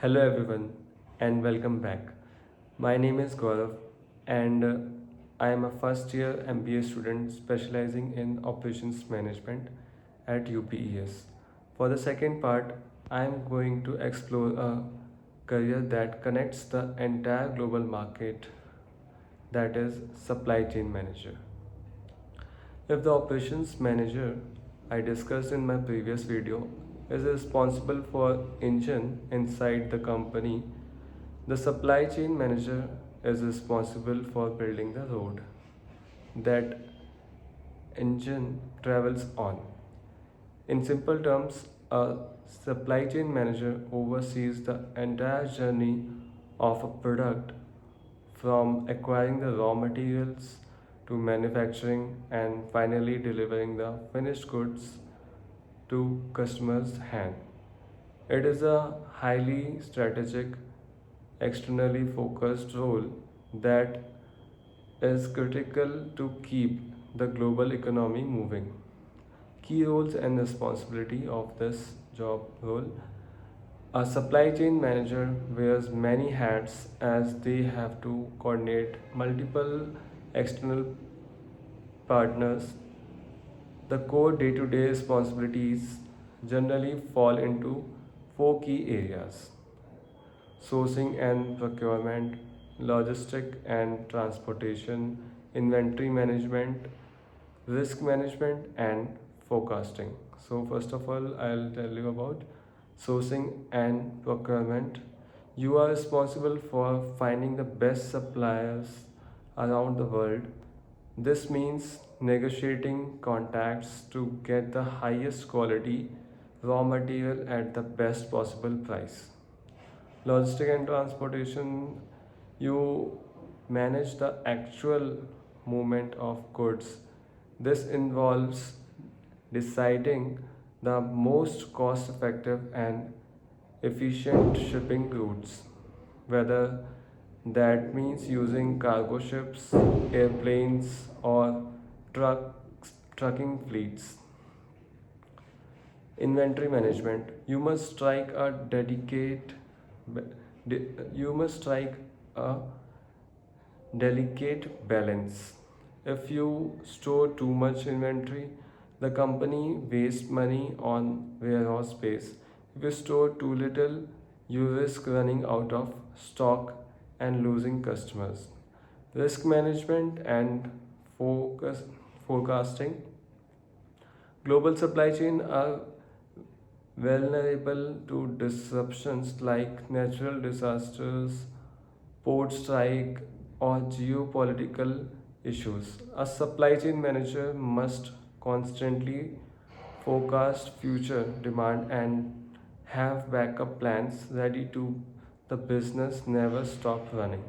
Hello everyone and welcome back. My name is Gaurav and I am a first year MBA student specializing in operations management at UPES. For the second part, I am going to explore a career that connects the entire global market, that is supply chain manager. If the operations manager I discussed in my previous video is responsible for engine inside the company, the supply chain manager is responsible for building the road that engine travels on. In simple terms, a supply chain manager oversees the entire journey of a product from acquiring the raw materials to manufacturing and finally delivering the finished goods to customers' hand. It is a highly strategic, externally focused role that is critical to keep the global economy moving. Key roles and responsibility of this job role. A supply chain manager wears many hats as they have to coordinate multiple external partners. The core day to day responsibilities generally fall into four key areas: sourcing and procurement, logistic and transportation, inventory management, risk management, and forecasting. So, first of all, I'll tell you about sourcing and procurement. You are responsible for finding the best suppliers around the world. This means negotiating contacts to get the highest quality raw material at the best possible price. Logistic and transportation, you manage the actual movement of goods. This involves deciding the most cost effective and efficient shipping routes, whether that means using cargo ships, airplanes, or trucking fleets. Inventory management, you must strike a delicate balance. If you store too much inventory, the company wastes money on warehouse space. If you store too little, you risk running out of stock and losing customers. Risk management and focus forecasting. Global supply chain are vulnerable to disruptions like natural disasters, port strike, or geopolitical issues. A supply chain manager must constantly forecast future demand and have backup plans ready to the business never stop running.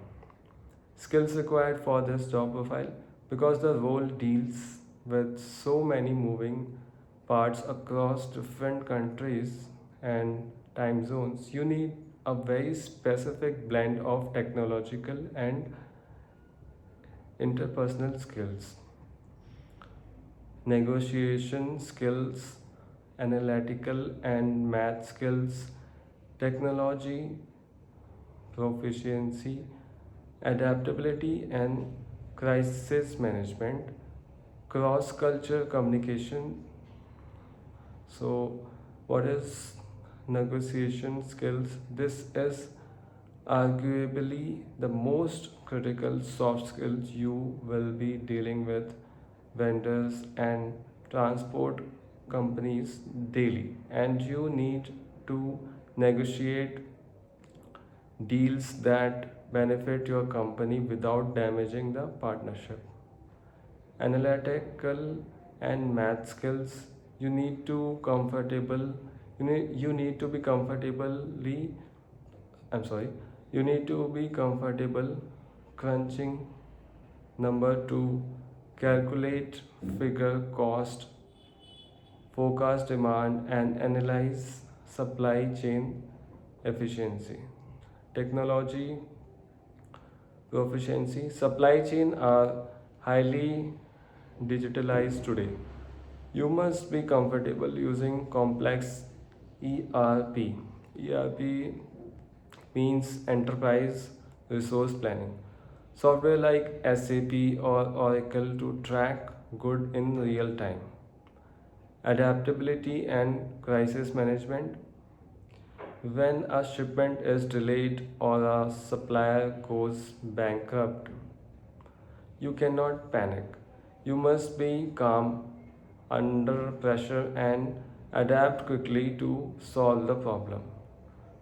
Skills required for this job profile, because the role deals with so many moving parts across different countries and time zones, you need a very specific blend of technological and interpersonal skills, negotiation skills, analytical and math skills, technology proficiency, adaptability and crisis management, cross culture communication. So, what is negotiation skills? This is arguably the most critical soft skills. You will be dealing with vendors and transport companies daily, and you need to negotiate deals that benefit your company without damaging the partnership. Analytical and math skills, you need to comfortable you need to be comfortably I'm sorry you need to be comfortable crunching number to calculate figure cost, forecast demand, and analyze supply chain efficiency. Technology proficiency, supply chain are highly digitalized today. You must be comfortable using complex ERP. ERP means enterprise resource planning. Software like SAP or Oracle to track good in real time. Adaptability and crisis management. When a shipment is delayed or a supplier goes bankrupt, you cannot panic. You must be calm under pressure and adapt quickly to solve the problem.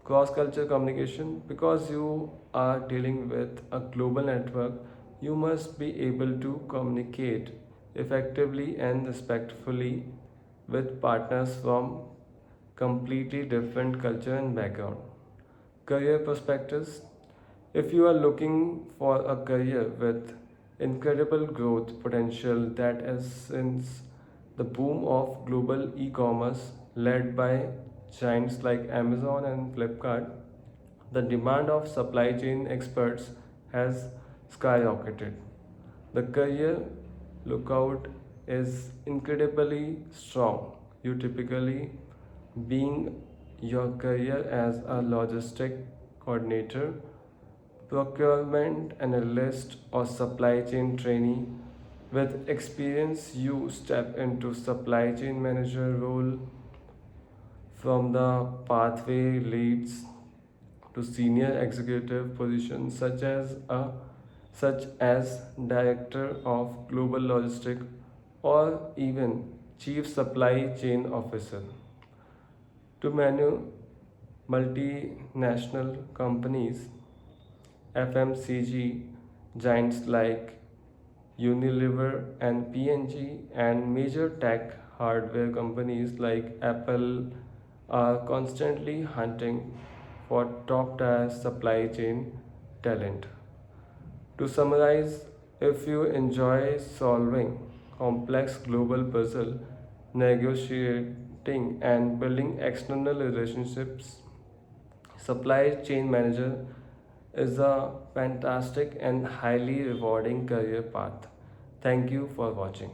Cross culture communication, because you are dealing with a global network, you must be able to communicate effectively and respectfully with partners from completely different culture and background. Career perspectives. If you are looking for a career with incredible growth potential that is since the boom of global e-commerce led by giants like Amazon and Flipkart, the demand of supply chain experts has skyrocketed. The career lookout is incredibly strong. You typically being your career as a logistic coordinator, procurement analyst, or supply chain trainee. With experience, you step into supply chain manager role from the pathway leads to senior executive positions such as director of global logistics or even chief supply chain officer to multinational companies, FMCG giants like Unilever and P&G, and major tech hardware companies like Apple are constantly hunting for top tier supply chain talent. To summarize, if you enjoy solving complex global puzzle, negotiating and building external relationships, supply chain manager is a fantastic and highly rewarding career path. Thank you for watching.